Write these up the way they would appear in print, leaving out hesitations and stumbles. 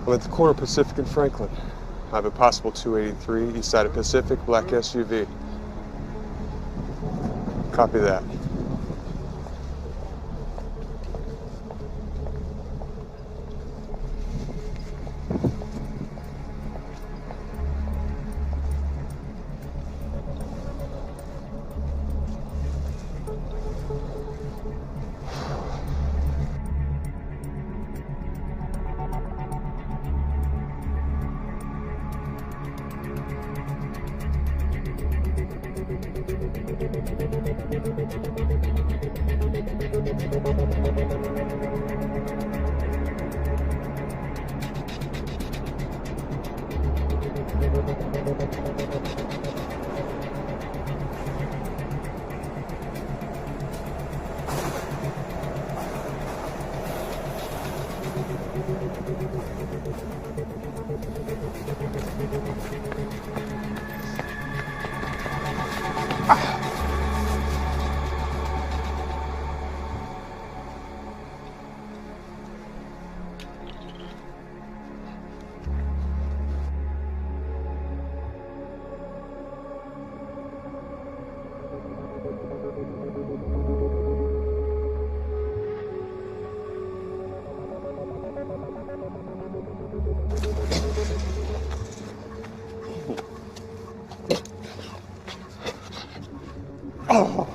I'm at the corner of Pacific and Franklin. I have a possible 283 east side of Pacific, black SUV. Copy that. Oh.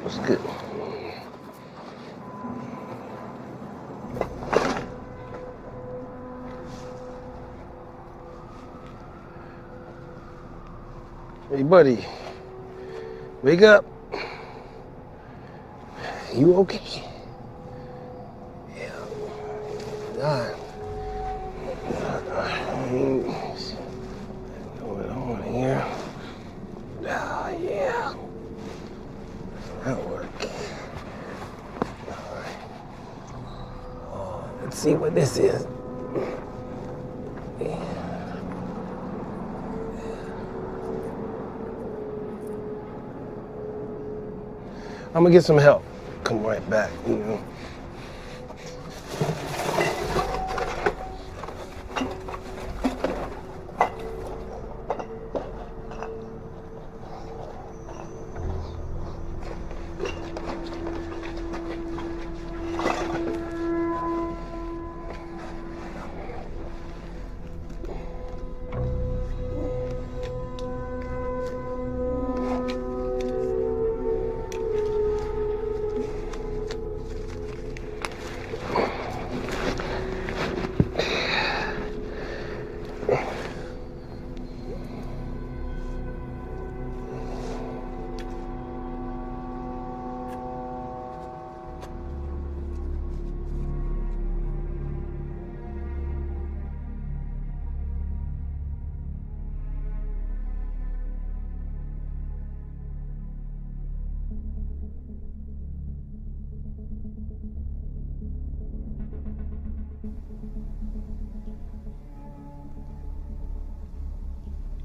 What's good? Hey, buddy. Wake up. You okay? Yeah. God. What's going on here? Ah, yeah. That worked. All right. Oh, let's see what this is. Yeah. I'm gonna get some help. Come right back, you know.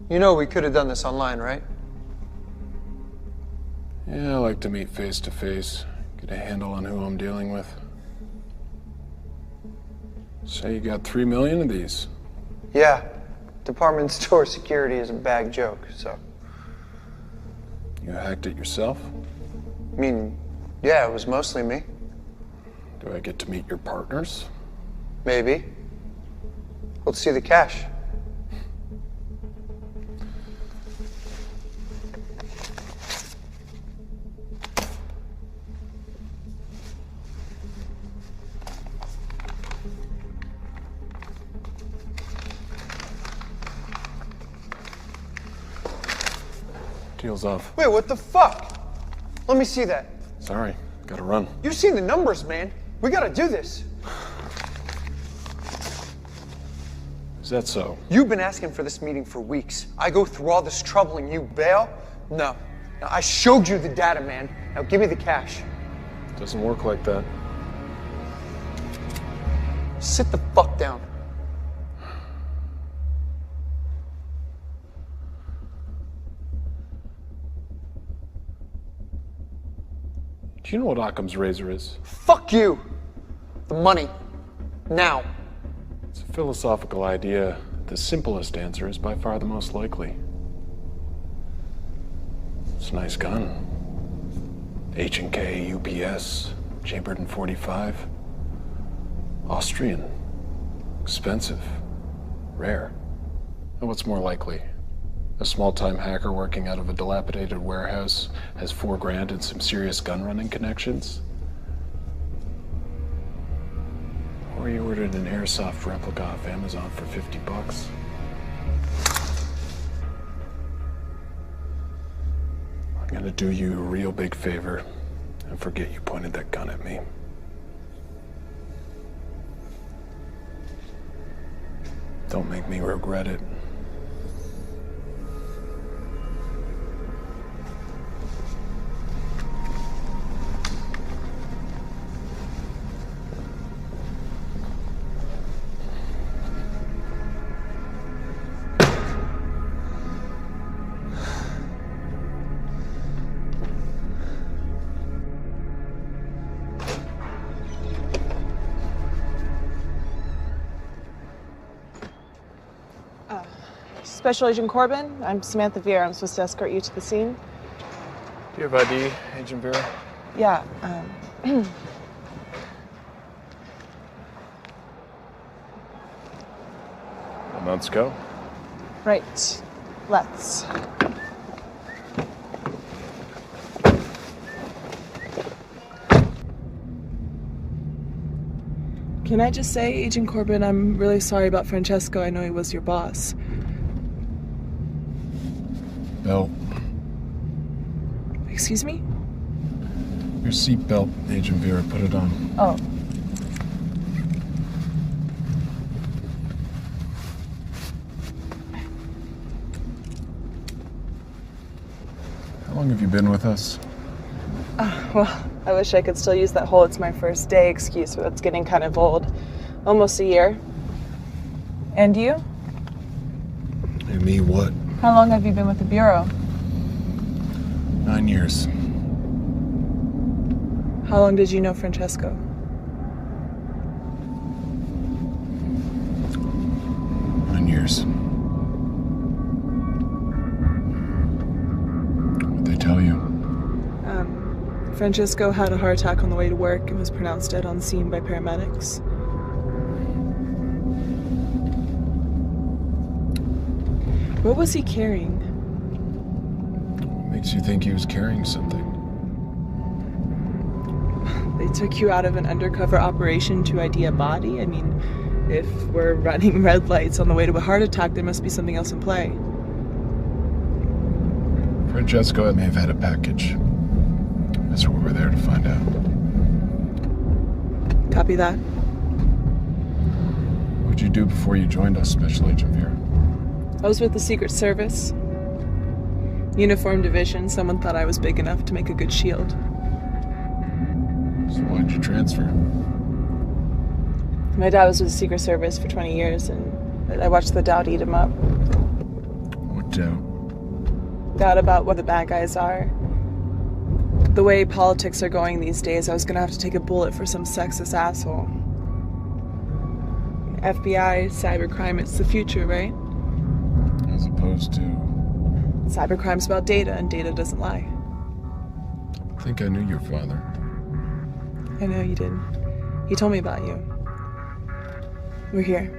You know we could have done this online, right? Yeah, I like to meet face to face, get a handle on who I'm dealing with. Say you got 3 million of these. Yeah. Department store security is a bag joke, so. You hacked it yourself? I mean, yeah, it was mostly me. Do I get to meet your partners? Maybe. Let's see the cash. Deal's off. Wait, what the fuck? Let me see that. Sorry, gotta run. You've seen the numbers, man. We gotta do this. Is that so? You've been asking for this meeting for weeks. I go through all this trouble and you bail? No. Now, I showed you the data, man. Now give me the cash. Doesn't work like that. Sit the fuck down. Do you know what Occam's razor is? Fuck you. The money. Now. It's a philosophical idea. The simplest answer is by far the most likely. It's a nice gun. H&K, UPS, chambered in .45. Austrian. Expensive. Rare. And what's more likely? A small-time hacker working out of a dilapidated warehouse has $4 grand and some serious gun-running connections? Or you ordered an airsoft replica off Amazon for $50. I'm gonna do you a real big favor and forget you pointed that gun at me. Don't make me regret it. Special Agent Corbin, I'm Samantha Vieira. I'm supposed to escort you to the scene. Do you have ID, Agent Vera? Yeah, Then let's go. right. Let's. Can I just say, Agent Corbin, I'm really sorry about Francesco. I know he was your boss. Belt. Excuse me? Your seatbelt, Agent Vera. Put it on. Oh. How long have you been with us? Well, I wish I could still use that whole "it's my first day" excuse, but that's getting kind of old. Almost a year. And you? And me what? How long have you been with the Bureau? 9 years. How long did you know Francesco? 9 years. What'd they tell you? Francesco had a heart attack on the way to work and was pronounced dead on scene by paramedics. What was he carrying? What makes you think he was carrying something? They took you out of an undercover operation to ID a body? I mean, if we're running red lights on the way to a heart attack, there must be something else in play. Francesco may have had a package. That's what we're there to find out. Copy that. What'd you do before you joined us, Special Agent Vera? I was with the Secret Service. Uniform Division. Someone thought I was big enough to make a good shield. So why'd you transfer? My dad was with the Secret Service for 20 years, and I watched the doubt eat him up. What doubt? Doubt about what the bad guys are. The way politics are going these days, I was gonna have to take a bullet for some sexist asshole. FBI, cybercrime, it's the future, right? As opposed to... Cybercrime's about data, and data doesn't lie. I think I knew your father. I know you did. He told me about you. We're here.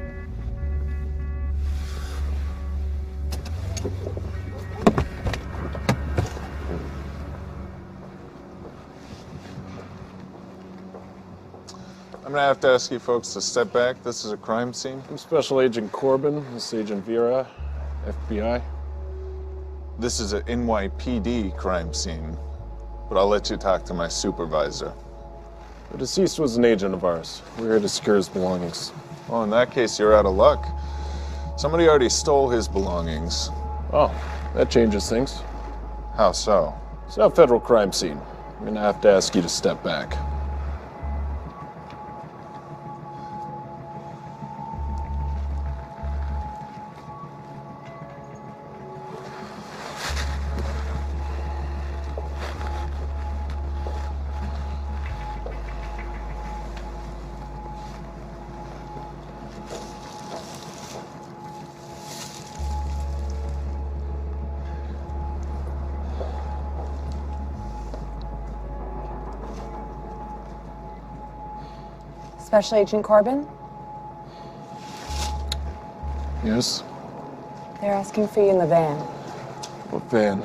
I'm gonna have to ask you folks to step back. This is a crime scene. I'm Special Agent Corbin. This is Agent Vera, FBI. This is an NYPD crime scene, but I'll let you talk to my supervisor. The deceased was an agent of ours. We're here to secure his belongings. Well, in that case, you're out of luck. Somebody already stole his belongings. Oh, that changes things. How so? It's not a federal crime scene. I'm gonna have to ask you to step back. Special Agent Corbin? Yes? They're asking for you in the van. What van?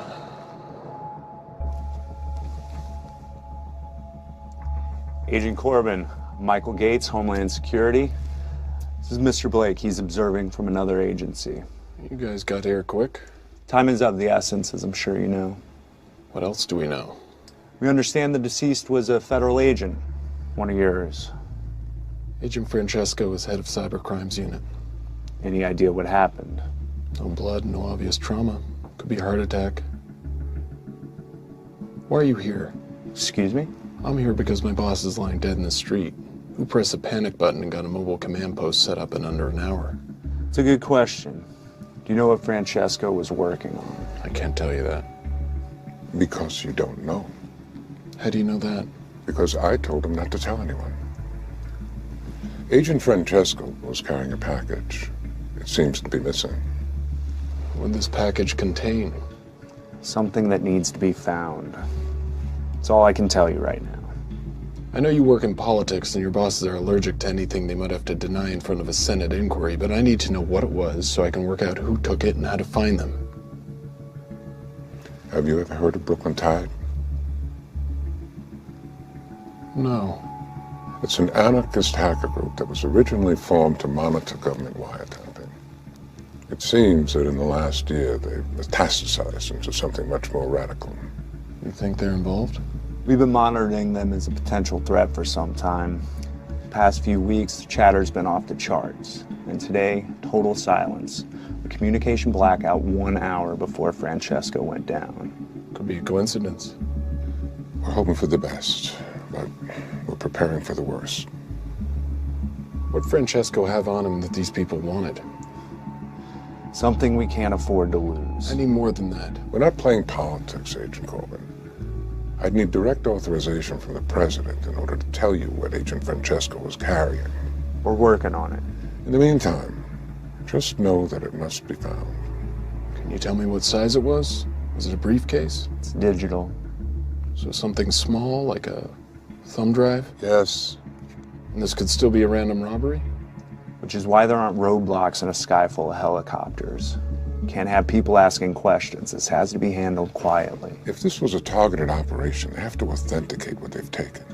Agent Corbin, Michael Gates, Homeland Security. This is Mr. Blake. He's observing from another agency. You guys got here quick. Time is of the essence, as I'm sure you know. What else do we know? We understand the deceased was a federal agent, one of yours. Agent Francesco is head of Cybercrimes Unit. Any idea what happened? No blood, no obvious trauma. Could be a heart attack. Why are you here? Excuse me? I'm here because my boss is lying dead in the street. Who pressed the panic button and got a mobile command post set up in under an hour? It's a good question. Do you know what Francesco was working on? I can't tell you that. Because you don't know. How do you know that? Because I told him not to tell anyone. Agent Francesco was carrying a package. It seems to be missing. What would this package contain? Something that needs to be found. That's all I can tell you right now. I know you work in politics and your bosses are allergic to anything they might have to deny in front of a Senate inquiry, but I need to know what it was so I can work out who took it and how to find them. Have you ever heard of Brooklyn Tide? No. It's an anarchist hacker group that was originally formed to monitor government wiretapping. It seems that in the last year they've metastasized into something much more radical. You think they're involved? We've been monitoring them as a potential threat for some time. The past few weeks, the chatter's been off the charts. And today, total silence. A communication blackout 1 hour before Francesco went down. Could be a coincidence. We're hoping for the best, but we're preparing for the worst. What'd Francesco have on him that these people wanted? Something we can't afford to lose. Any more than that? We're not playing politics, Agent Corbin. I'd need direct authorization from the president in order to tell you what Agent Francesco was carrying. We're working on it. In the meantime, just know that it must be found. Can you tell me what size it was? Was it a briefcase? It's digital. So something small, like a thumb drive? Yes. And this could still be a random robbery? Which is why there aren't roadblocks in a sky full of helicopters. Can't have people asking questions. This has to be handled quietly. If this was a targeted operation, they have to authenticate what they've taken.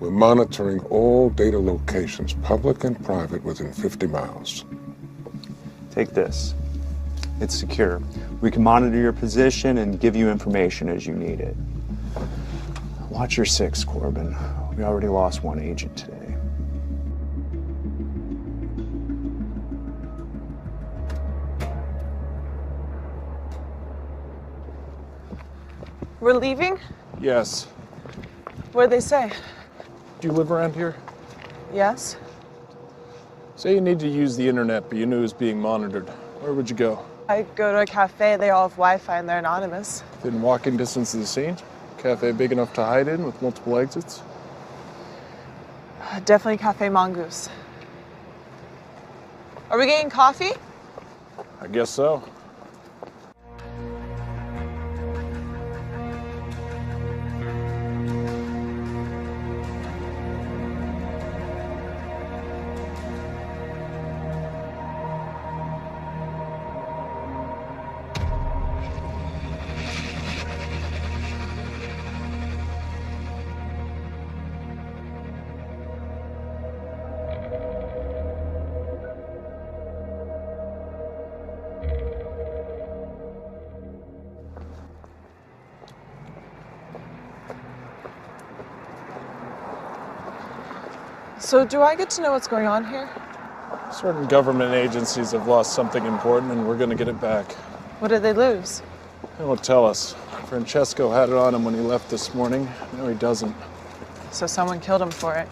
We're monitoring all data locations, public and private, within 50 miles. Take this. It's secure. We can monitor your position and give you information as you need it. Watch your six, Corbin. We already lost one agent today. We're leaving? Yes. What'd they say? Do you live around here? Yes? Say you need to use the internet, but you knew it was being monitored. Where would you go? I go to a cafe, they all have Wi-Fi and they're anonymous. Within walking distance of the scene? Cafe big enough to hide in with multiple exits? Definitely Cafe Mongoose. Are we getting coffee? I guess so. So do I get to know what's going on here? Certain government agencies have lost something important and we're gonna get it back. What did they lose? They won't tell us. Francesco had it on him when he left this morning. No, he doesn't. So someone killed him for it.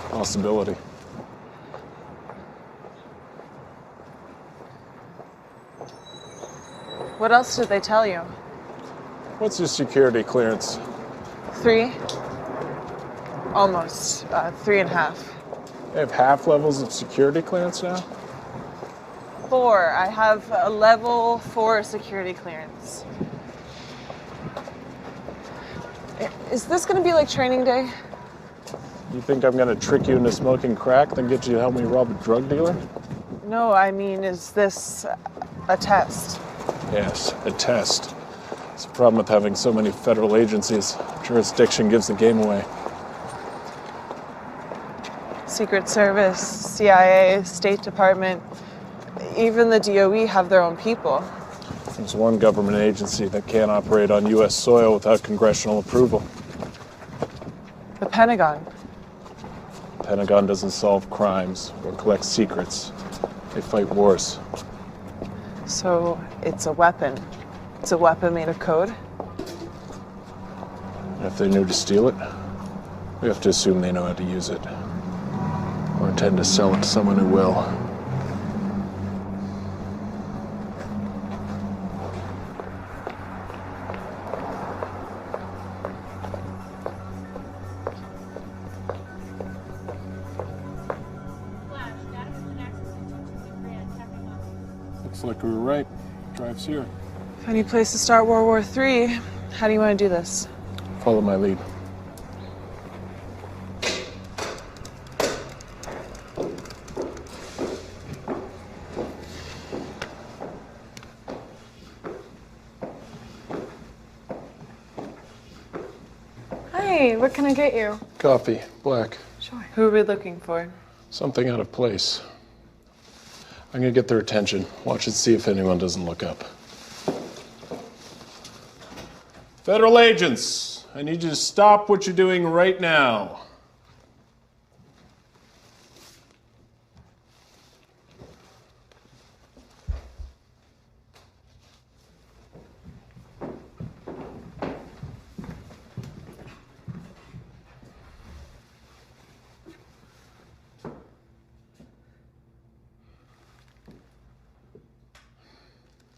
Possibility. What else did they tell you? What's your security clearance? 3? Almost. 3.5. They have half levels of security clearance now? 4. I have a level 4 security clearance. Is this gonna be like training day? You think I'm gonna trick you into smoking crack, then get you to help me rob a drug dealer? No, I mean, is this a test? Yes, a test. It's a problem with having so many federal agencies. Jurisdiction gives the game away. Secret Service, CIA, State Department, even the DOE have their own people. There's one government agency that can't operate on U.S. soil without congressional approval. The Pentagon. The Pentagon doesn't solve crimes or collect secrets. They fight wars. So it's a weapon. It's a weapon made of code? And if they knew to steal it, we have to assume they know how to use it. Or intend to sell it to someone who will. Looks like we were right. Drive's here. Any place to start World War III? How do you want to do this? Follow my lead. Hey, what can I get you? Coffee, black. Sure. Who are we looking for? Something out of place. I'm gonna get their attention. Watch and see if anyone doesn't look up. Federal agents, I need you to stop what you're doing right now.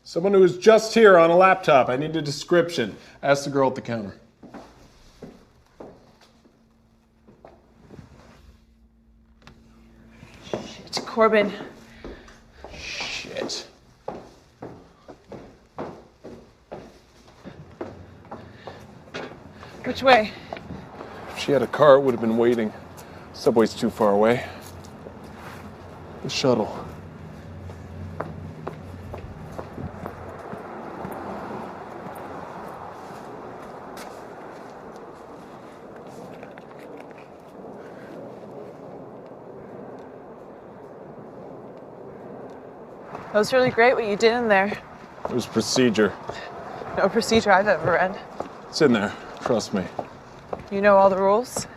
Someone who was just here on a laptop. I need a description. Ask the girl at the counter. It's Corbin. Shit. Which way? If she had a car, it would have been waiting. Subway's too far away. The shuttle. That was really great what you did in there. It was procedure. No procedure I've ever read. It's in there. Trust me. You know all the rules?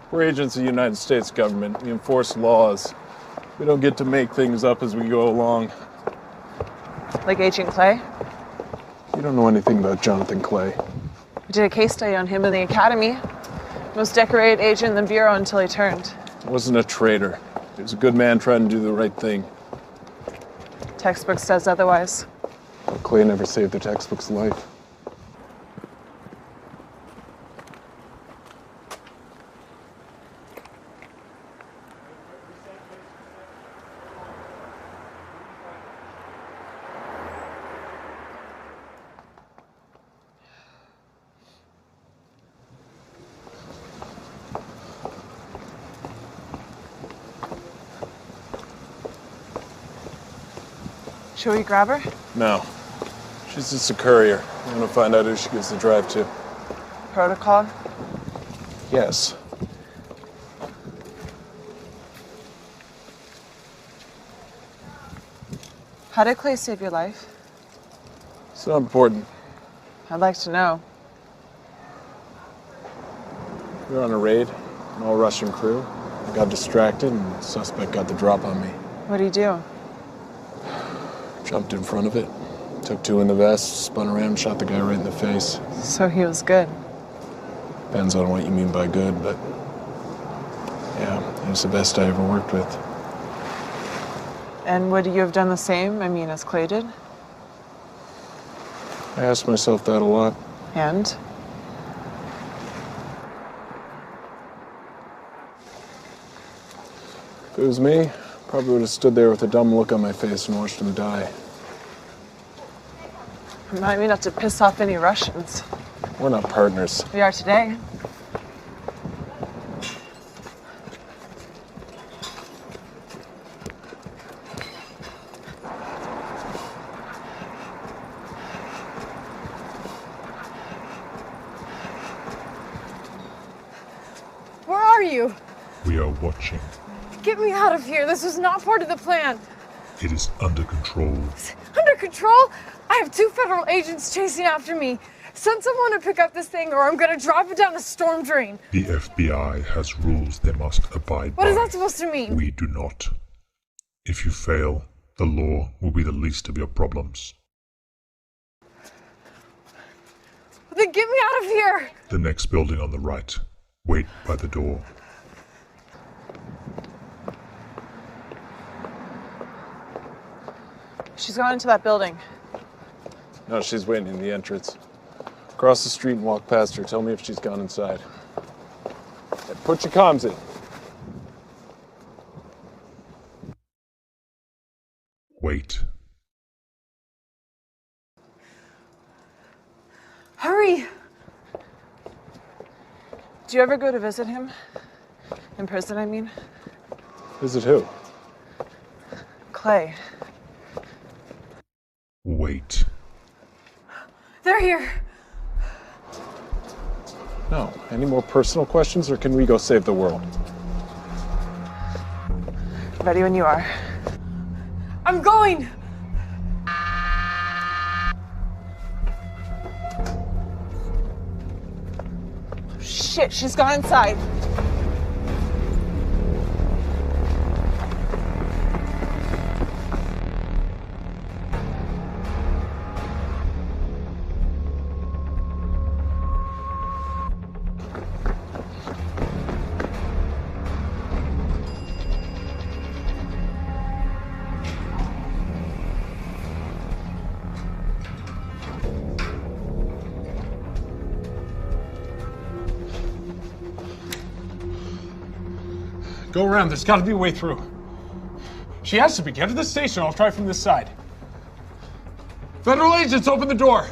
We're agents of the United States government. We enforce laws. We don't get to make things up as we go along. Like Agent Clay? You don't know anything about Jonathan Clay. We did a case study on him in the academy. Most decorated agent in the bureau until he turned. He wasn't a traitor. He was a good man trying to do the right thing. Textbook says otherwise. Clay never saved the textbook's life. Should we grab her? No. She's just a courier. I want to find out who she gives the drive to. Protocol? Yes. How did Clay save your life? It's not important. I'd like to know. We were on a raid, an all-Russian crew. I got distracted and the suspect got the drop on me. What'd he do? Jumped in front of it, took two in the vest, spun around, shot the guy right in the face. So he was good. Depends on what you mean by good, but yeah, he was the best I ever worked with. And would you have done the same, as Clay did? I asked myself that a lot. And? If it was me, probably would have stood there with a dumb look on my face and watched him die. Remind me not to piss off any Russians. We're not partners. We are today. Where are you? We are watching. Get me out of here. This was not part of the plan. It is under control. Under control? I have 2 federal agents chasing after me. Send someone to pick up this thing or I'm gonna drop it down a storm drain. The FBI has rules they must abide by. What is that supposed to mean? We do not. If you fail, the law will be the least of your problems. Then get me out of here! The next building on the right. Wait by the door. She's gone into that building. No, she's waiting in the entrance. Cross the street and walk past her. Tell me if she's gone inside. Hey, put your comms in. Wait. Hurry! Do you ever go to visit him? In prison, I mean? Visit who? Clay. Wait. They're here. No. Any more personal questions, or can we go save the world? Ready when you are. I'm going! Shit, she's gone inside. Go around. There's got to be a way through. She has to be. Get to the station. I'll try from this side. Federal agents, open the door.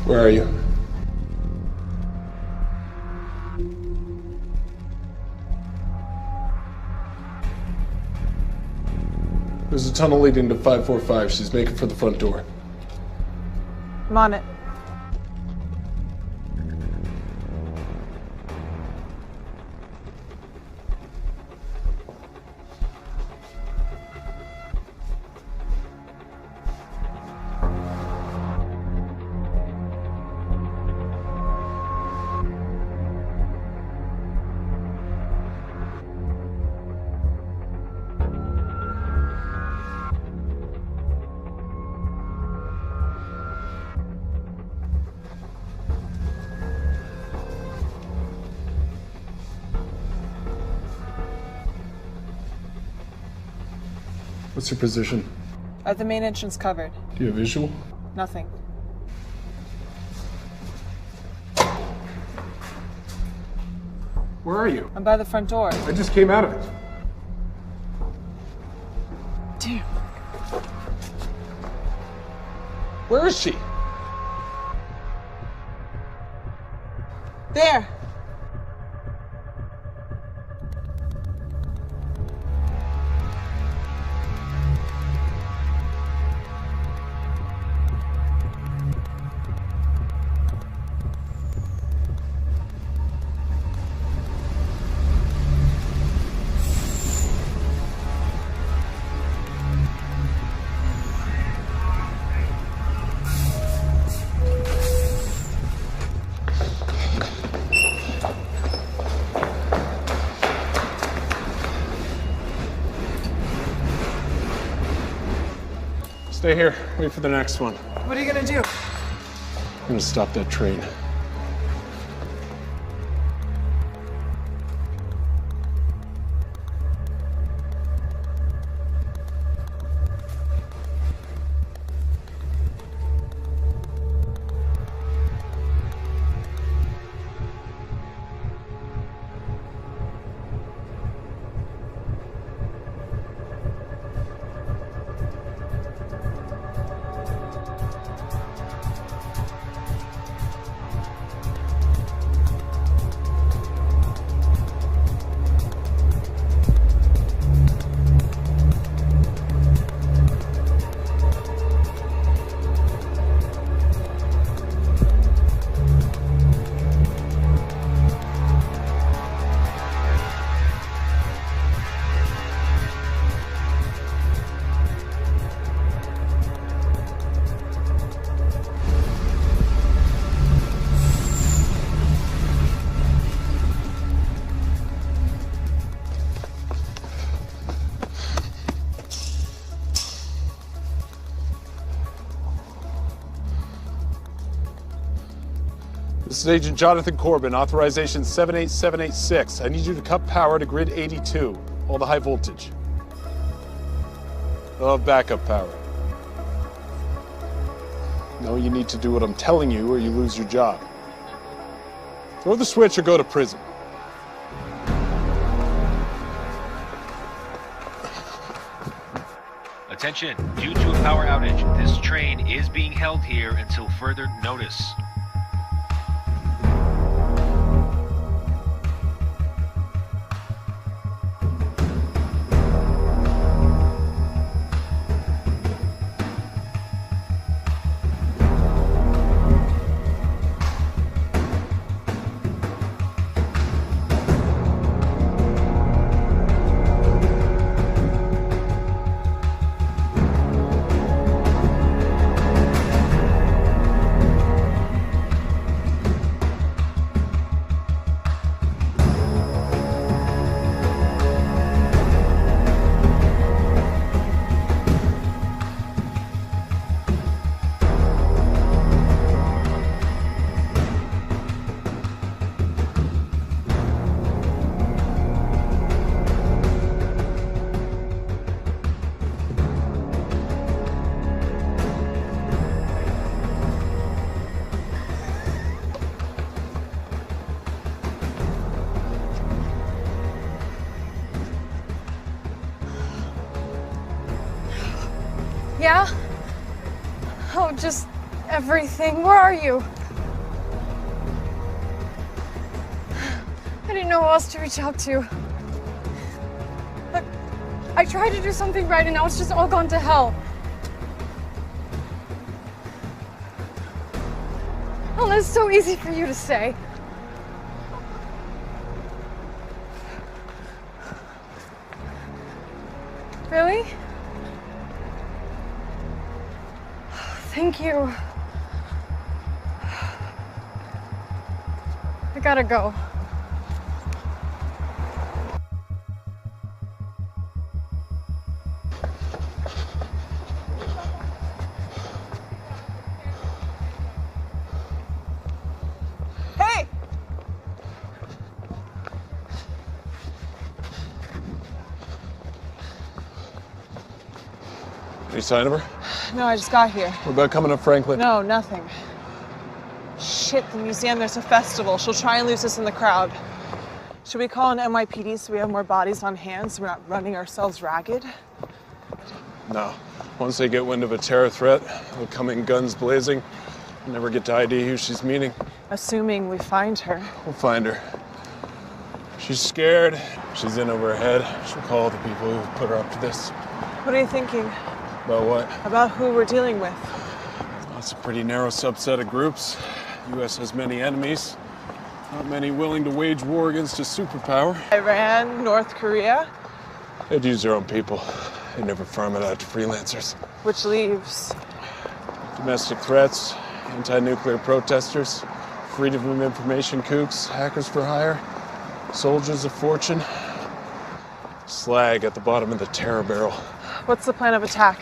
Where are you? There's a tunnel leading to 545. She's making for the front door. I'm on it. What's your position? The main entrance covered. Do you have visual? Nothing. Where are you? I'm by the front door. I just came out of it. Damn. Where is she? There. Stay here. Wait for the next one. What are you gonna do? I'm gonna stop that train. This is Agent Jonathan Corbin, authorization 78786. I need you to cut power to grid 82, all the high voltage. I'll have backup power. No, you need to do what I'm telling you or you lose your job. Throw the switch or go to prison. Attention, due to a power outage, this train is being held here until further notice. Yeah? Oh, just everything. Where are you? I didn't know who else to reach out to. Look, I tried to do something right and now it's just all gone to hell. Oh, that's so easy for you to say. Really? Thank you. I gotta go. Hey! Any sign of her? No, I just got here. What about coming to Franklin? No, nothing. Shit, the museum, there's a festival. She'll try and lose us in the crowd. Should we call an NYPD so we have more bodies on hand so we're not running ourselves ragged? No. Once they get wind of a terror threat, they'll come in guns blazing. Never get to ID who she's meeting. Assuming we find her. We'll find her. She's scared. She's in over her head. She'll call the people who put her up to this. What are you thinking? About what? About who we're dealing with. Well, it's a pretty narrow subset of groups. The U.S. has many enemies. Not many willing to wage war against a superpower. Iran, North Korea. They'd use their own people. They'd never farm it out to freelancers. Which leaves domestic threats, anti-nuclear protesters, freedom of information kooks, hackers for hire, soldiers of fortune, slag at the bottom of the terror barrel. What's the plan of attack?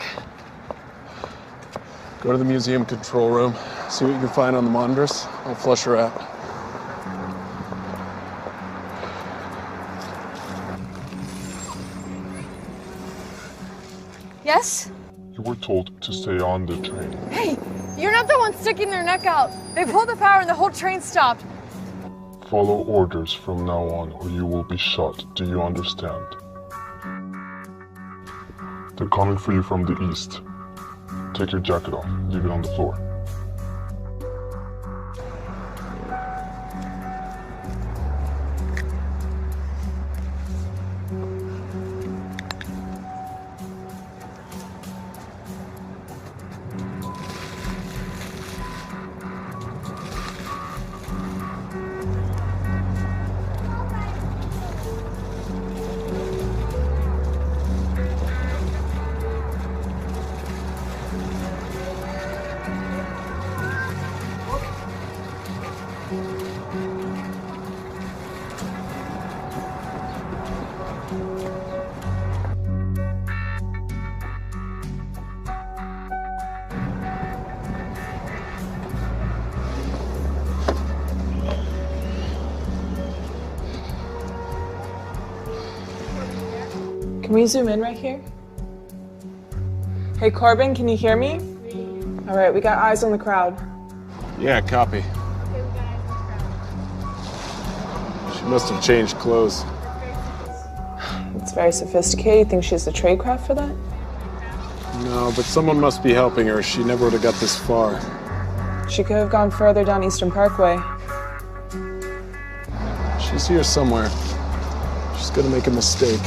Go to the museum control room, see what you can find on the monitors. I'll flush her out. Yes? You were told to stay on the train. Hey, you're not the one sticking their neck out. They pulled the power and the whole train stopped. Follow orders from now on or you will be shot. Do you understand? They're coming for you from the east. Take your jacket off. Leave it on the floor. Can we zoom in right here? Hey, Corbin, can you hear me? All right, we got eyes on the crowd. Yeah, copy. She must have changed clothes. It's very sophisticated. You think she has a tradecraft for that? No, but someone must be helping her. She never would have got this far. She could have gone further down Eastern Parkway. She's here somewhere. She's gonna make a mistake.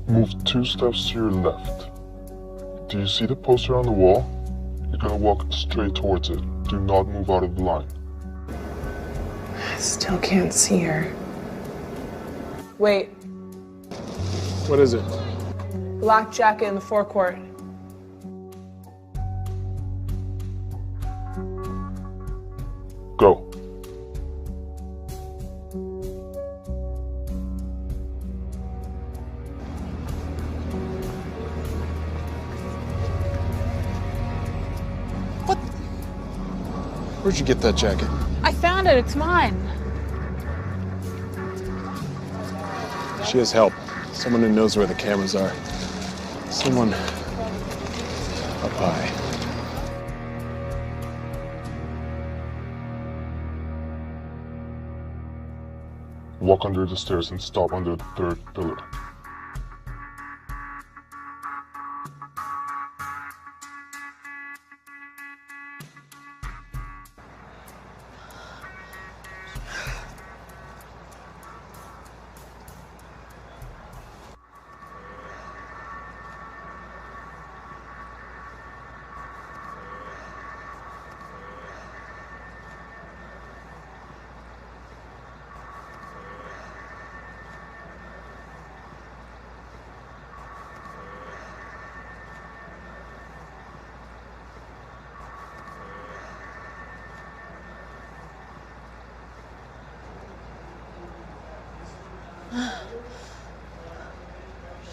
Move 2 steps to your left. Do you see the poster on the wall? You're gonna walk straight towards it. Do not move out of the line. I still can't see her. Wait. What is it? Black jacket in the forecourt. Go. Where'd you get that jacket? I found it. It's mine. She has help. Someone who knows where the cameras are. Someone up high. Walk under the stairs and stop under the third pillar.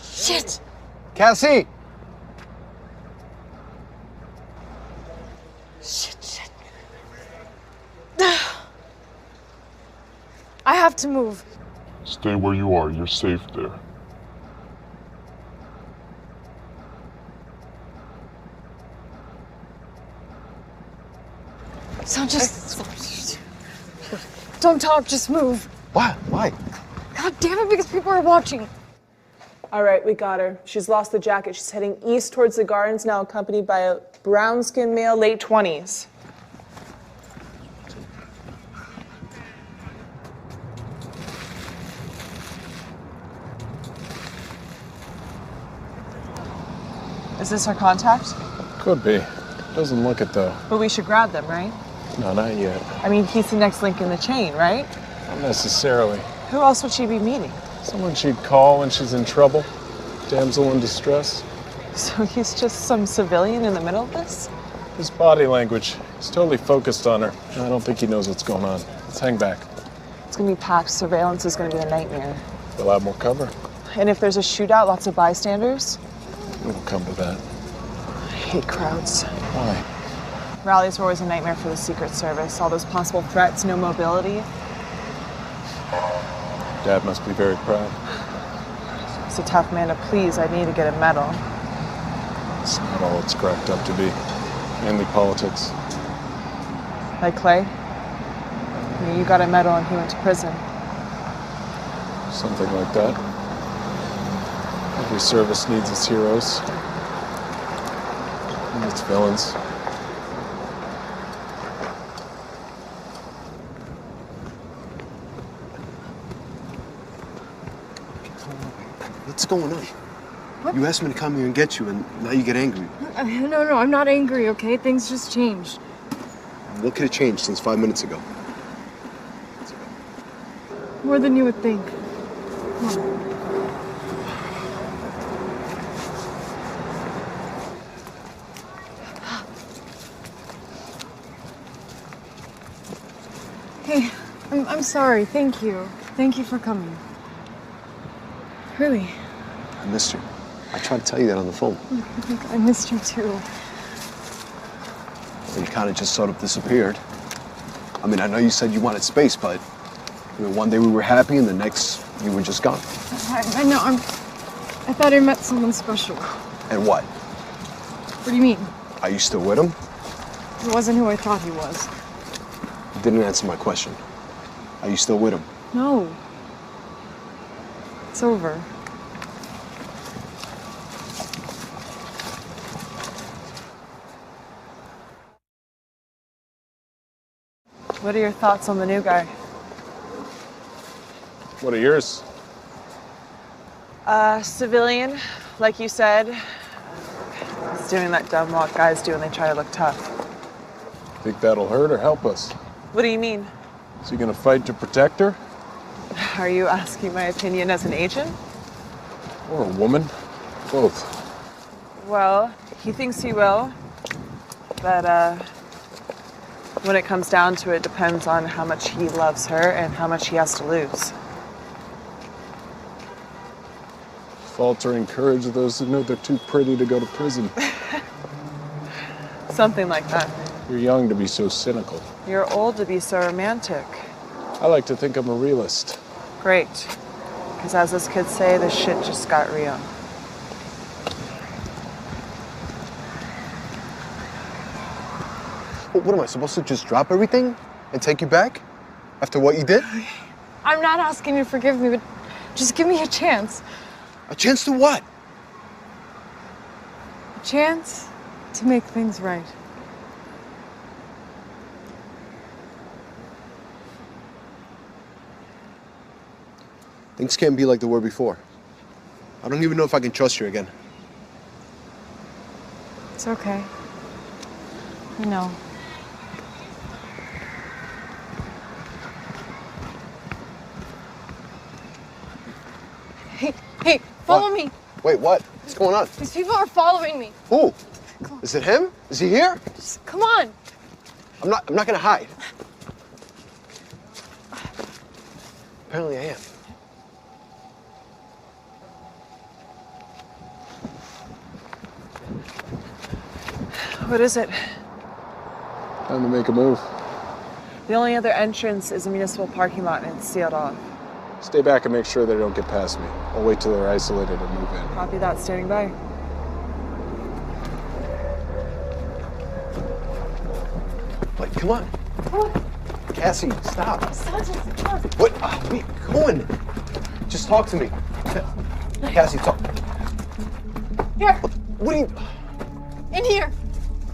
Shit! Cassie! Shit. I have to move. Stay where you are. You're safe there. So just... Don't talk, just move. Why? Why? God damn it, because people are watching. All right, we got her. She's lost the jacket. She's heading east towards the gardens, now accompanied by a brown-skinned male, late 20s. Is this her contact? Could be. Doesn't look it, though. But we should grab them, right? No, not yet. I mean, he's the next link in the chain, right? Not necessarily. Who else would she be meeting? Someone she'd call when she's in trouble. Damsel in distress. So he's just some civilian in the middle of this? His body language. He's totally focused on her. I don't think he knows what's going on. Let's hang back. It's gonna be packed. Surveillance is gonna be a nightmare. We'll have more cover. And if there's a shootout, lots of bystanders? It'll come to that. I hate crowds. Why? Rallies are always a nightmare for the Secret Service. All those possible threats, no mobility. Dad must be very proud. He's a tough man to please. I need to get a medal. It's not all it's cracked up to be. Mainly politics. Like Clay? I mean, you got a medal and he went to prison. Something like that. Every service needs its heroes. And its villains. What's going on? What? You asked me to come here and get you, and now you get angry. No, I'm not angry, okay? Things just changed. What could have changed since 5 minutes ago? More than you would think. Come on. Hey, I'm sorry. Thank you. Thank you for coming. Really. I missed you. I tried to tell you that on the phone. I missed you too. Well, you kind of just sort of disappeared. I mean, I know you said you wanted space, but I mean, one day we were happy, and the next you were just gone. I know. I thought I met someone special. And what? What do you mean? Are you still with him? He wasn't who I thought he was. You didn't answer my question. Are you still with him? No. It's over. What are your thoughts on the new guy? What are yours? Civilian, like you said. He's doing that dumb what guys do when they try to look tough. Think that'll hurt or help us? What do you mean? Is he gonna fight to protect her? Are you asking my opinion as an agent? Or a woman? Both. Well, he thinks he will, but when it comes down to it, depends on how much he loves her and how much he has to lose. Faltering courage of those who know they're too pretty to go to prison. Something like that. You're young to be so cynical. You're old to be so romantic. I like to think I'm a realist. Great. Because as those kids say, this shit just got real. What am I supposed to just drop everything and take you back? After what you did? I'm not asking you to forgive me, but just give me a chance. A chance to what? A chance to make things right. Things can't be like they were before. I don't even know if I can trust you again. It's okay. I know. Hey, follow me. Wait, what? What's going on? These people are following me. Who? Is it him? Is he here? Just come on. I'm not gonna hide. Apparently I am. What is it? Time to make a move. The only other entrance is a municipal parking lot and it's sealed off. Stay back and make sure they don't get past me. I'll wait till they're isolated and move in. Copy that, standing by. Wait, come on. Come on. Cassie, stop. Sanchez, come on. What? Where you going? Just talk to me. Cassie, talk. Here. What are you... In here.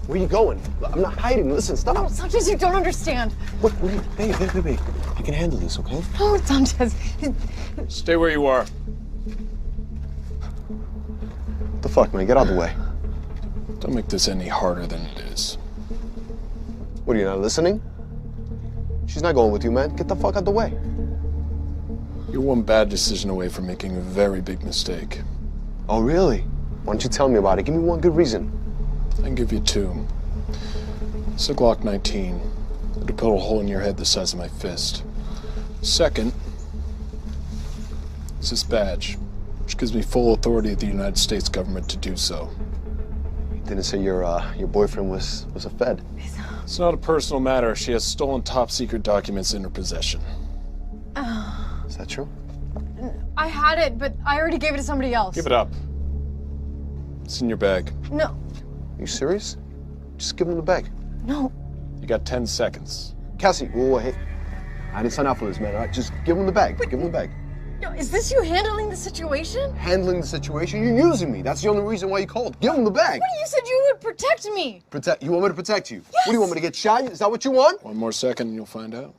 Where are you going? I'm not hiding. Listen, stop. No, Sanchez, you don't understand. What are you... Babe. I can handle this, okay? No, Sanchez. Stay where you are. What the fuck, man? Get out of the way. Don't make this any harder than it is. What, are you not listening? She's not going with you, man. Get the fuck out the way. You're one bad decision away from making a very big mistake. Oh, really? Why don't you tell me about it? Give me one good reason. I can give you two. It's a Glock 19. It'll put a hole in your head the size of my fist. Second is this badge, which gives me full authority of the United States government to do so. You didn't say your boyfriend was a Fed. It's not a personal matter. She has stolen top-secret documents in her possession. Is that true? I had it, but I already gave it to somebody else. Give it up. It's in your bag. No. You serious? Just give him the bag. No. You got 10 seconds. Cassie, whoa, hey. I didn't sign up for this, man, all right? Just give him the bag. Give him the bag. No, is this you handling the situation? Handling the situation? You're using me. That's the only reason why you called. Give him the bag. What, you said you would protect me? You want me to protect you? Yes. What do you want me to get shot? Is that what you want? One more second and you'll find out.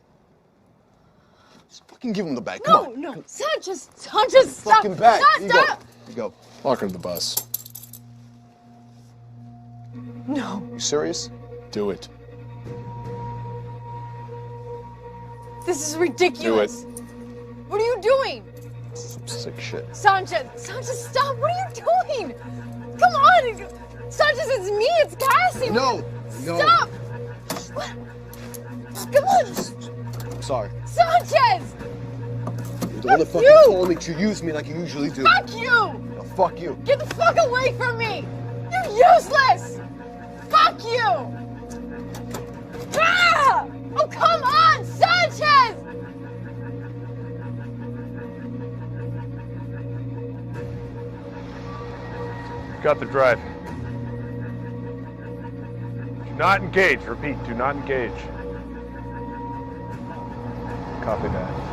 Just fucking give him the bag. Come on. No. Sanchez, stop. Fucking bag. Here you go. Stop. Here you go. Lock her to the bus. No. You serious? Do it. This is ridiculous. Do it. What are you doing? Some sick shit. Sanchez, stop. What are you doing? Come on. Sanchez, it's me. It's Cassie. No. Stop. What? Come on. I'm sorry. Sanchez. You're the one that fucking told me to use me like you usually do. Fuck you. No, fuck you. Get the fuck away from me. You're useless. Fuck you. Ah! Oh, come on, Sanchez. Got the drive. Do not engage. Repeat, do not engage. Copy that.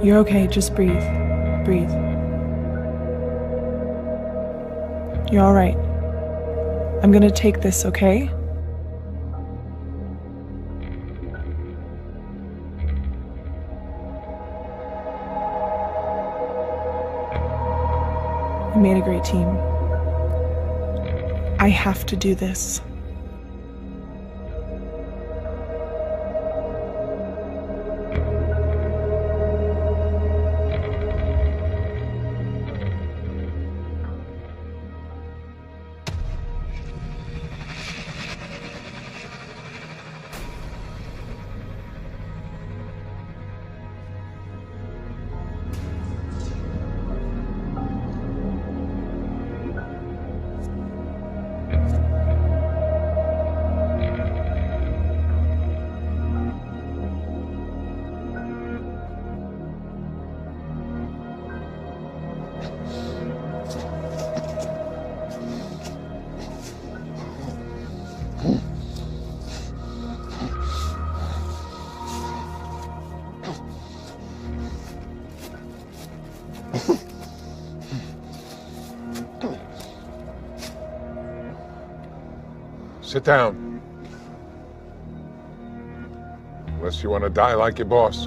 You're okay, just breathe. Breathe. You're all right. I'm gonna take this, okay? We made a great team. I have to do this. Sit down. Unless you want to die like your boss.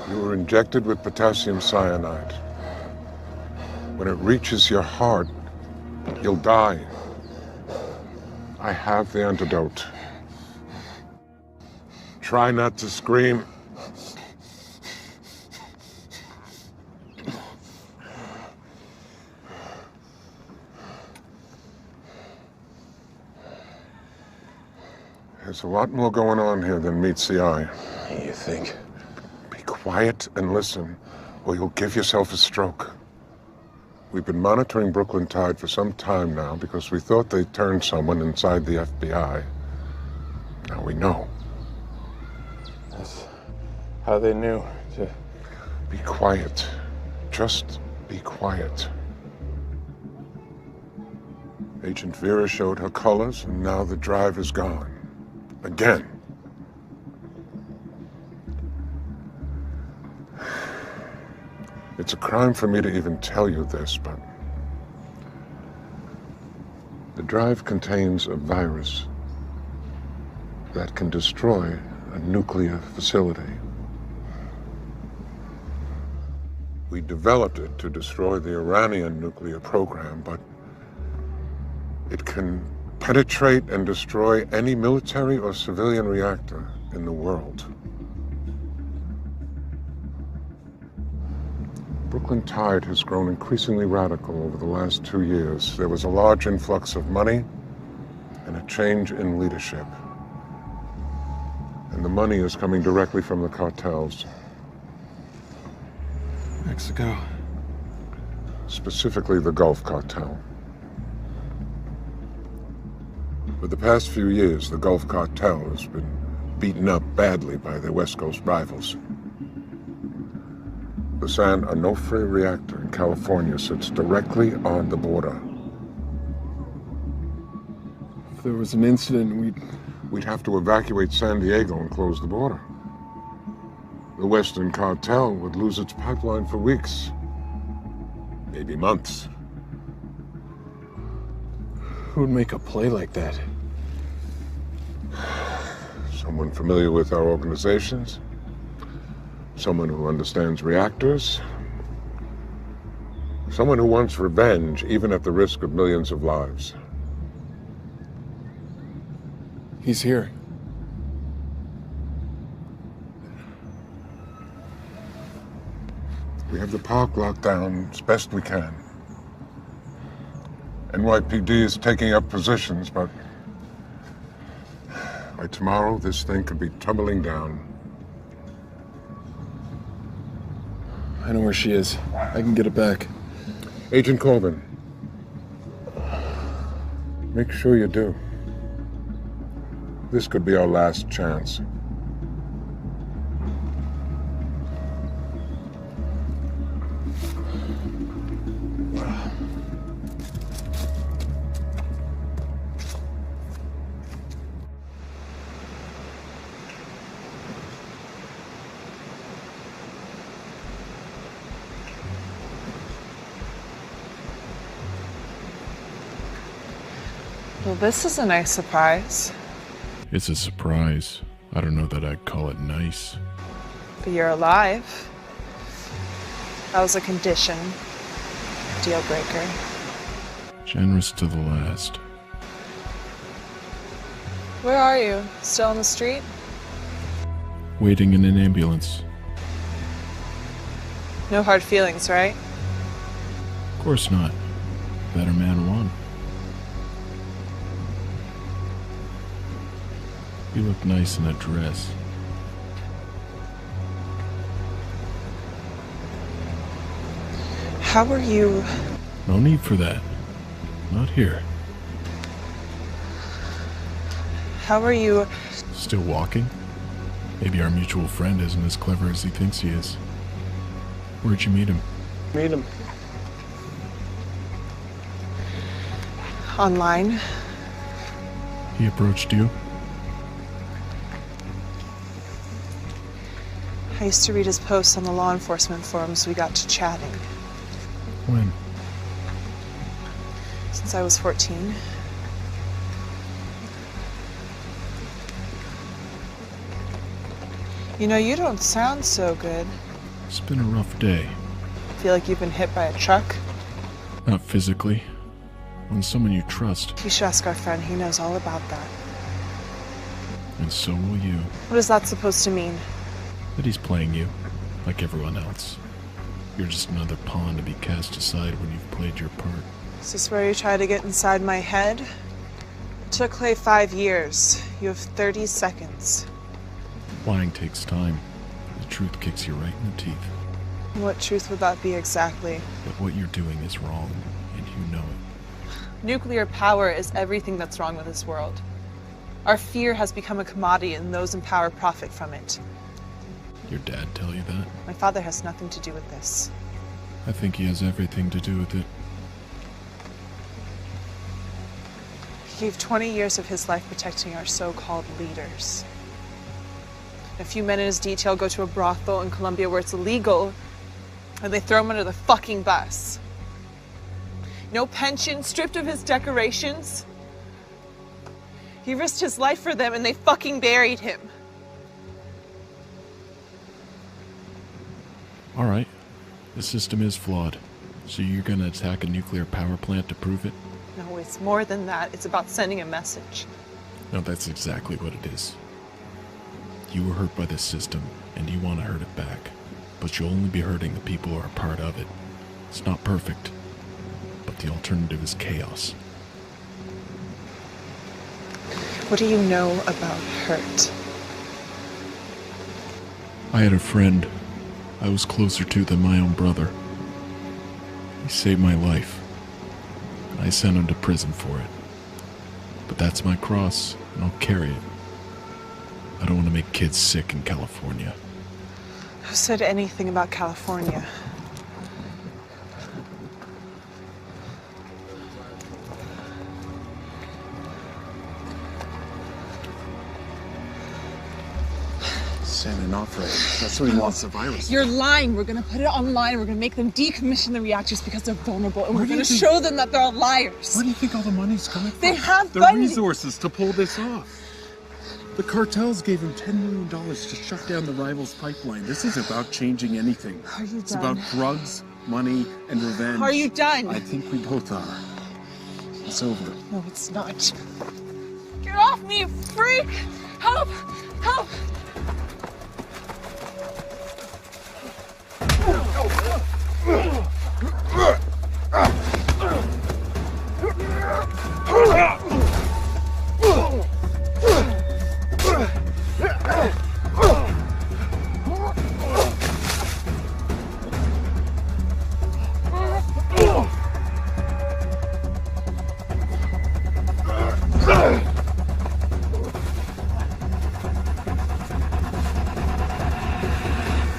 You were injected with potassium cyanide. When it reaches your heart, you'll die. I have the antidote. Try not to scream. There's a lot more going on here than meets the eye. You think? Be quiet and listen, or you'll give yourself a stroke. We've been monitoring Brooklyn Tide for some time now because we thought they turned someone inside the FBI. Now we know. That's how they knew to... Be quiet. Just be quiet. Agent Vera showed her colors, and now the drive is gone. Again. It's a crime for me to even tell you this, but the drive contains a virus that can destroy a nuclear facility. We developed it to destroy the Iranian nuclear program, but it can penetrate and destroy any military or civilian reactor in the world. Brooklyn Tide has grown increasingly radical over the last 2 years. There was a large influx of money and a change in leadership. And the money is coming directly from the cartels. Mexico. Specifically the Gulf Cartel. For the past few years, the Gulf Cartel has been beaten up badly by their West Coast rivals. The San Onofre reactor in California sits directly on the border. If there was an incident, we'd have to evacuate San Diego and close the border. The Western Cartel would lose its pipeline for weeks, maybe months. Who'd make a play like that? Someone familiar with our organizations. Someone who understands reactors. Someone who wants revenge, even at the risk of millions of lives. He's here. We have the park locked down as best we can. NYPD is taking up positions, but by tomorrow, this thing could be tumbling down. I know where she is. I can get it back. Agent Colvin, make sure you do. This could be our last chance. Well, this is a nice surprise. It's a surprise. I don't know that I'd call it nice. But you're alive. That was a condition. Deal breaker. Generous to the last. Where are you? Still on the street? Waiting in an ambulance. No hard feelings, right? Of course not. Better man won. You look nice in a dress. How are you? No need for that. Not here. How are you? Still walking? Maybe our mutual friend isn't as clever as he thinks he is. Where'd you meet him? Meet him. Online. He approached you? I used to read his posts on the law enforcement forums. We got to chatting. When? Since I was 14. You know, you don't sound so good. It's been a rough day. Feel like you've been hit by a truck? Not physically. When someone you trust. You should ask our friend. He knows all about that. And so will you. What is that supposed to mean? That he's playing you, like everyone else. You're just another pawn to be cast aside when you've played your part. Is this where you try to get inside my head? It took Clay 5 years. You have 30 seconds. Lying takes time. The truth kicks you right in the teeth. What truth would that be exactly? That what you're doing is wrong, and you know it. Nuclear power is everything that's wrong with this world. Our fear has become a commodity, and those in power profit from it. Your dad tell you that? My father has nothing to do with this. I think he has everything to do with it. He gave 20 years of his life protecting our so-called leaders. A few men in his detail go to a brothel in Colombia where it's illegal, and they throw him under the fucking bus. No pension, stripped of his decorations. He risked his life for them, and they fucking buried him. All right. The system is flawed. So you're gonna attack a nuclear power plant to prove it? No, it's more than that. It's about sending a message. No, that's exactly what it is. You were hurt by this system, and you want to hurt it back. But you'll only be hurting the people who are a part of it. It's not perfect, but the alternative is chaos. What do you know about hurt? I had a friend I was closer to than my own brother. He saved my life. I sent him to prison for it. But that's my cross, and I'll carry it. I don't want to make kids sick in California. Who said anything about California? San Onofre. That's what he wants, the virus. You're lying. We're gonna put it online. We're gonna make them decommission the reactors because they're vulnerable, and we're gonna show them that they're all liars. Where do you think all the money's coming from? They have the funding. resources to pull this off. The cartels gave him $10 million to shut down the rivals' pipeline. This isn't about changing anything. Are you It's done? about drugs, money, and revenge. Are you done? I think we both are. It's over. No, it's not. Get off me, you freak! Help! Help!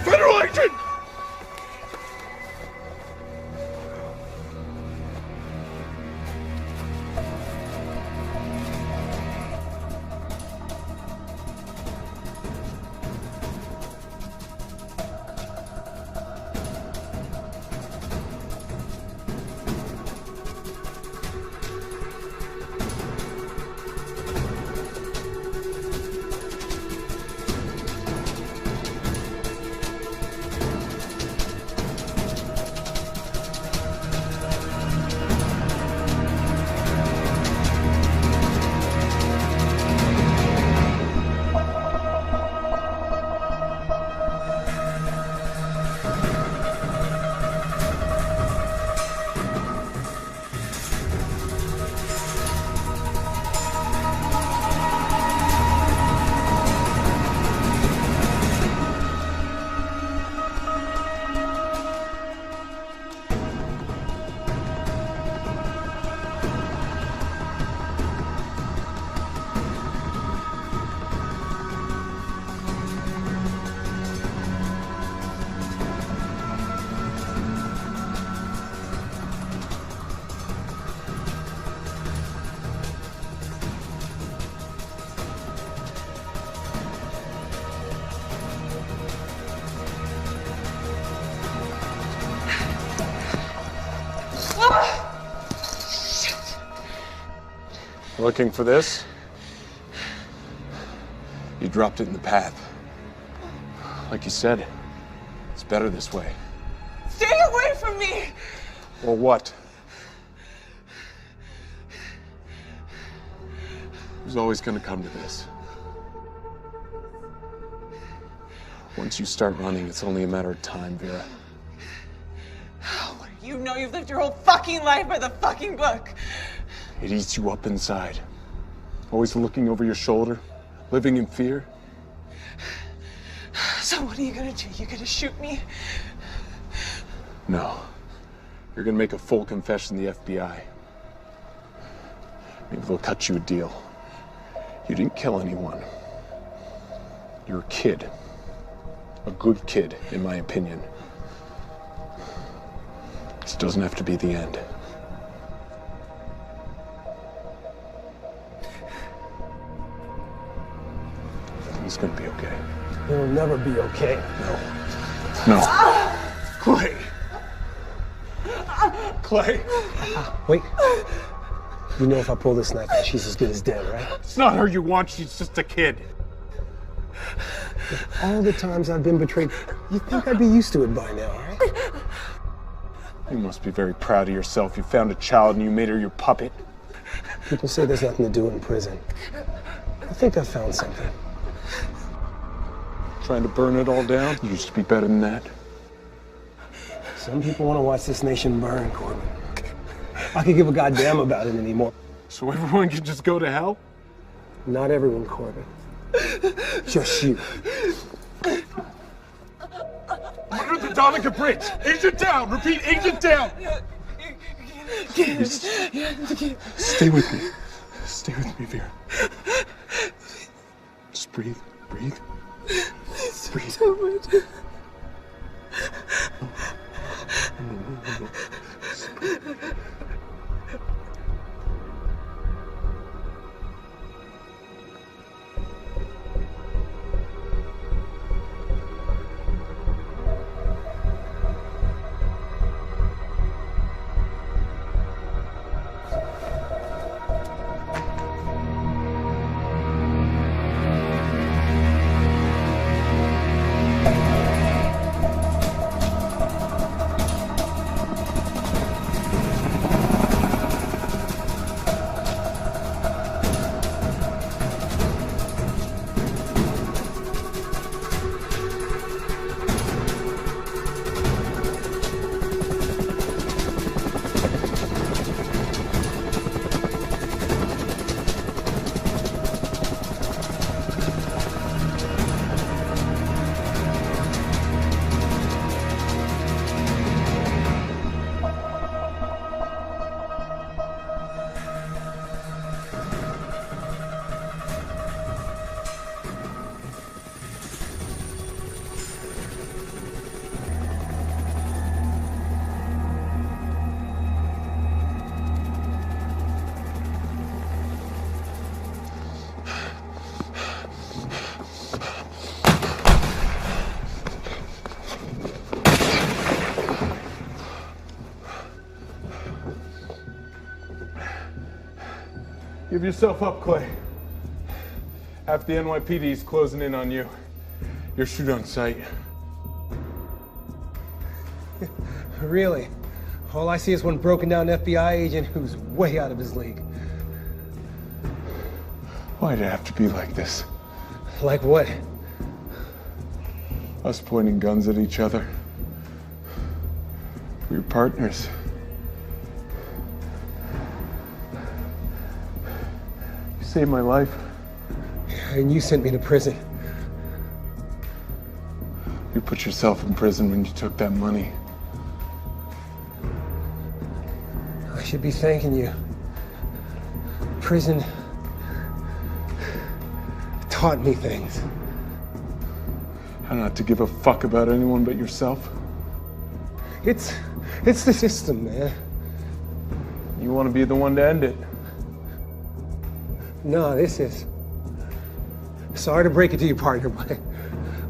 Federal agent! Looking for this? You dropped it in the path. Like you said, it's better this way. Stay away from me! Or what? It was always gonna come to this. Once you start running, it's only a matter of time, Vera. You know you've lived your whole fucking life by the fucking book. It eats you up inside. Always looking over your shoulder, living in fear. So what are you gonna do? You gonna shoot me? No. You're gonna make a full confession to the FBI. Maybe they'll cut you a deal. You didn't kill anyone. You're a kid. A good kid, in my opinion. This doesn't have to be the end. It's gonna be okay. It'll never be okay. No. Clay! Clay! Wait. You know if I pull this knife out, she's as good as dead, right? It's not her you want, she's just a kid. All the times I've been betrayed, you'd think I'd be used to it by now, right? You must be very proud of yourself. You found a child and you made her your puppet. People say there's nothing to do in prison. I think I found something. Trying to burn it all down? You used to be better than that. Some people want to watch this nation burn, Corbin. I could give a goddamn about it anymore. So everyone can just go to hell? Not everyone, Corbin. Just you. Under the Donica Bridge! Agent down! Repeat, agent down! Please. Stay with me. Stay with me, Vera. Just breathe. Breathe. Breathe. No. Just breathe. Give yourself up, Clay. Half the NYPD is closing in on you. You're shoot on sight. Really? All I see is one broken down FBI agent who's way out of his league. Why'd it have to be like this? Like what? Us pointing guns at each other. We were partners. You saved my life. And you sent me to prison. You put yourself in prison when you took that money. I should be thanking you. Prison taught me things. How not to give a fuck about anyone but yourself? It's the system, man. You want to be the one to end it. No, this is. Sorry to break it to you, partner,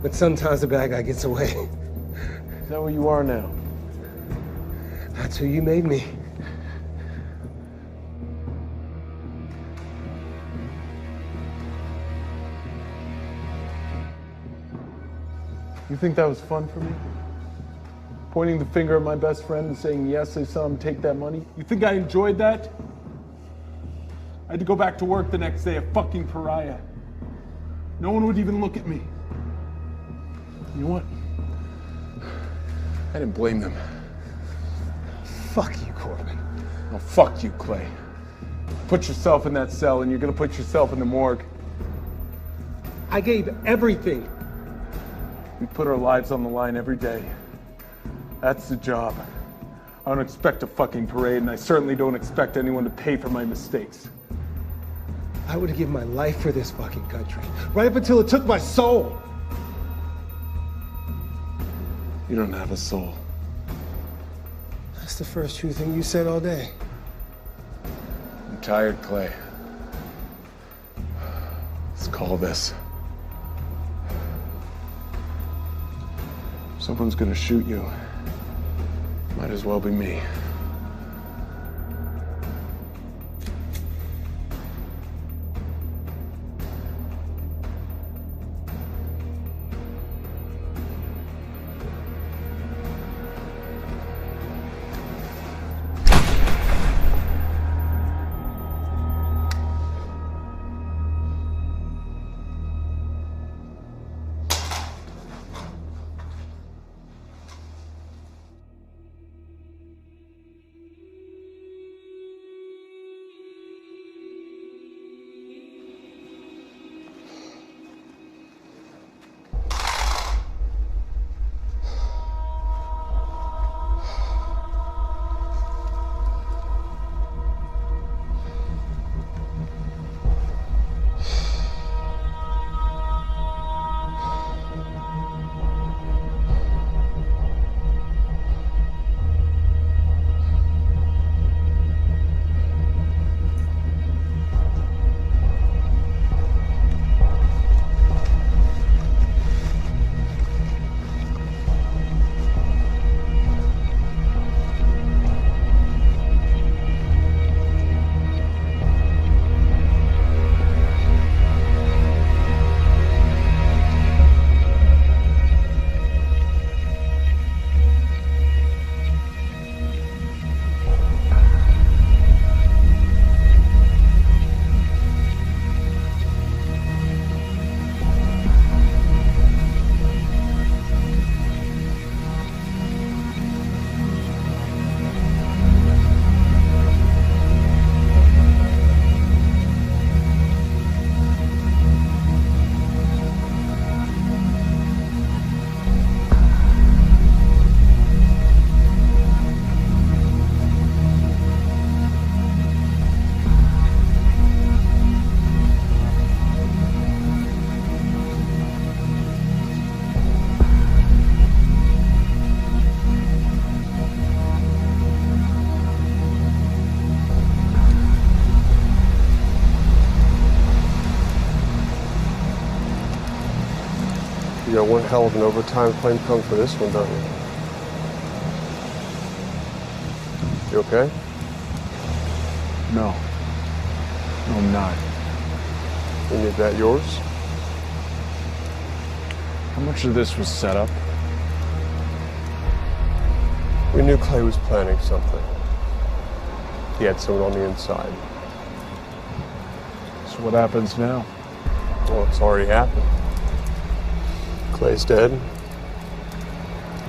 but sometimes the bad guy gets away. Is that what you are now? That's who you made me. You think that was fun for me? Pointing the finger at my best friend and saying, yes, I saw him take that money? You think I enjoyed that? I had to go back to work the next day, a fucking pariah. No one would even look at me. You know what? I didn't blame them. Fuck you, Corbin. Oh, fuck you, Clay. Put yourself in that cell and you're gonna put yourself in the morgue. I gave everything. We put our lives on the line every day. That's the job. I don't expect a fucking parade, and I certainly don't expect anyone to pay for my mistakes. I would have given my life for this fucking country, right up until it took my soul. You don't have a soul. That's the first true thing you said all day. I'm tired, Clay. Let's call this. Someone's gonna shoot you. Might as well be me. You got one hell of an overtime claim coming for this one, don't you? You okay? No. No, I'm not. Any of that yours? How much of this was set up? We knew Clay was planning something. He had someone on the inside. So what happens now? Well, it's already happened. Clay's dead.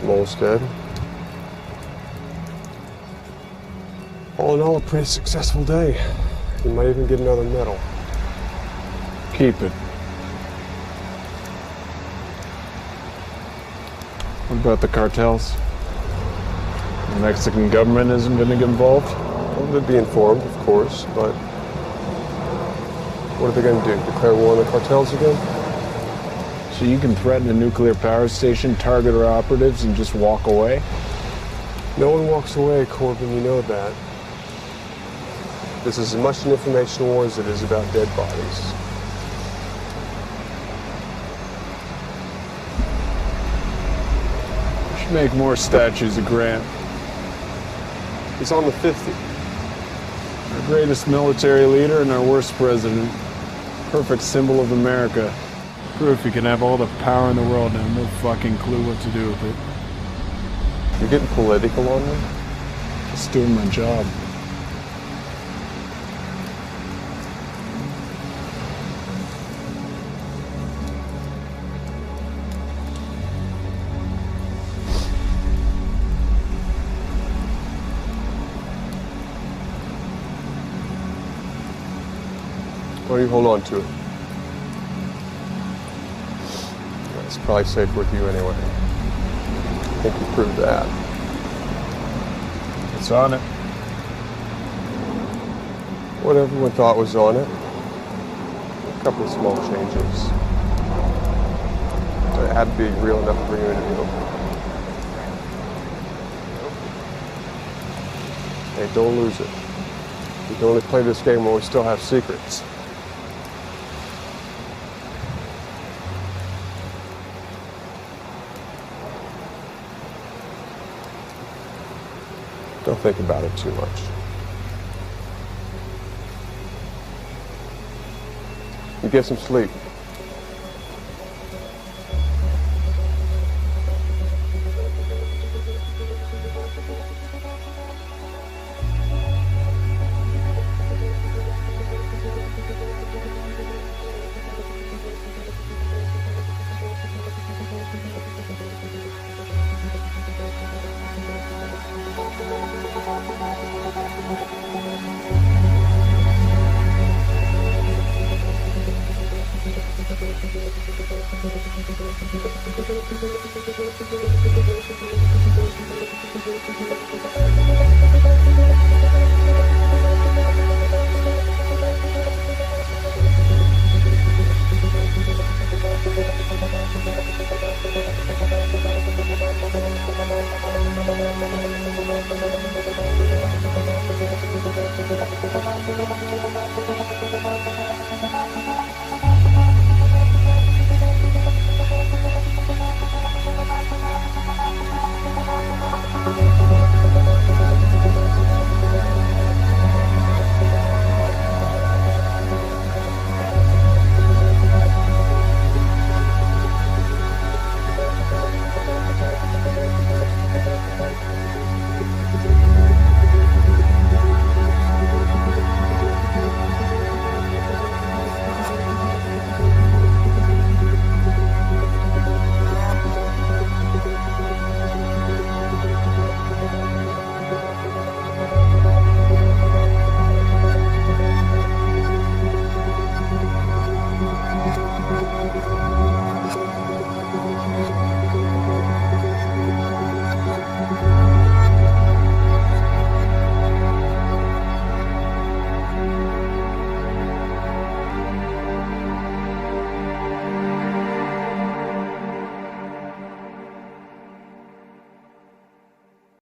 Mole's dead. All in all, a pretty successful day. You might even get another medal. Keep it. What about the cartels? The Mexican government isn't going to get involved? Well, they'd be informed, of course, but what are they going to do? Declare war on the cartels again? So you can threaten a nuclear power station, target our operatives, and just walk away? No one walks away, Corbin, you know that. This is as much an information war as it is about dead bodies. We should make more statues of Grant. He's on the 50. Our greatest military leader and our worst president. Perfect symbol of America. Proof you can have all the power in the world and have no fucking clue what to do with it. You're getting political on me? Just doing my job. Why don't you hold on to it? It's probably safe with you anyway. I think you proved that. It's on it. What everyone thought was on it. A couple of small changes. It had to be real enough to bring you into the open. Hey, don't lose it. We can only play this game when we still have secrets. Don't think about it too much. You get some sleep.